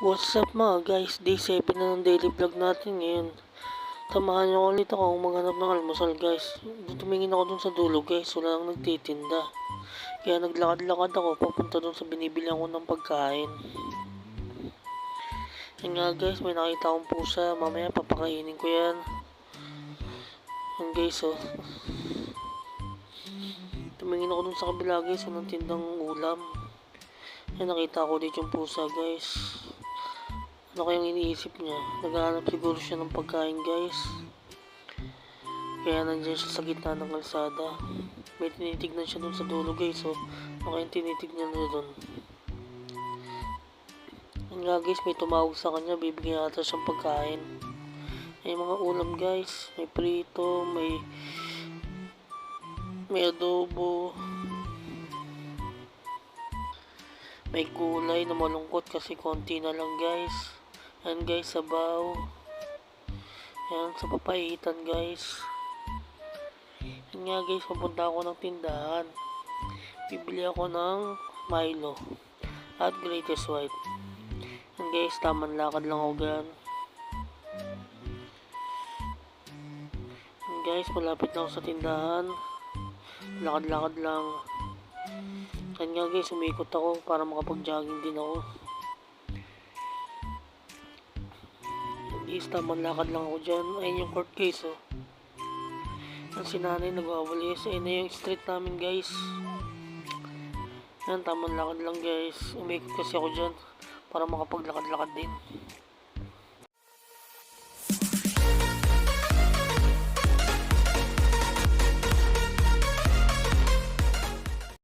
What's up mga guys? Day 7 na ng daily vlog natin ngayon. Samahan niyo ulit ako maghanap ng almusal guys. Tumingin ako dun sa dulo guys, wala nang nagtitinda. Kaya naglakad-lakad ako papunta dun sa binibilihan ko ng pagkain. Yan nga guys, may nakita akong pusa. Mamaya papakainin ko yan. Yan guys oh. Tumingin ako dun sa kabila guys, walang tindang ulam. Yan nakita ko dito yung pusa guys. Ano kayang iniisip niya? Naghahanap siguro siya ng pagkain guys. Kaya nandiyan siya sa gitna ng kalsada. May tinitignan siya dun sa dulo guys. So, ano kayang tinitignan niya dun? Yan nga guys, may tumawag sa kanya. Bibigyan ata siyang pagkain. May mga ulam guys. May prito, may adobo. May gulay na malungkot kasi konti na lang guys. Yan guys, sabaw. Yan, sa papaitan guys. Yan nga guys, papunta ako ng tindahan. Bibili ako ng Milo at Greatest White. Yan guys, tamang lakad lang ako gan. Yan guys, malapit na ako sa tindahan. Lakad-lakad lang. Yan nga guys, umikot ako para makapag-jogging din ako. Guys, tamang lakad lang ako dyan. Ayun yung court guys oh. Ang sinanay nagwawalis. Ayun na yung street namin guys. Yan, tamang lakad lang guys. Umikot kasi ako dyan para makapaglakad-lakad din.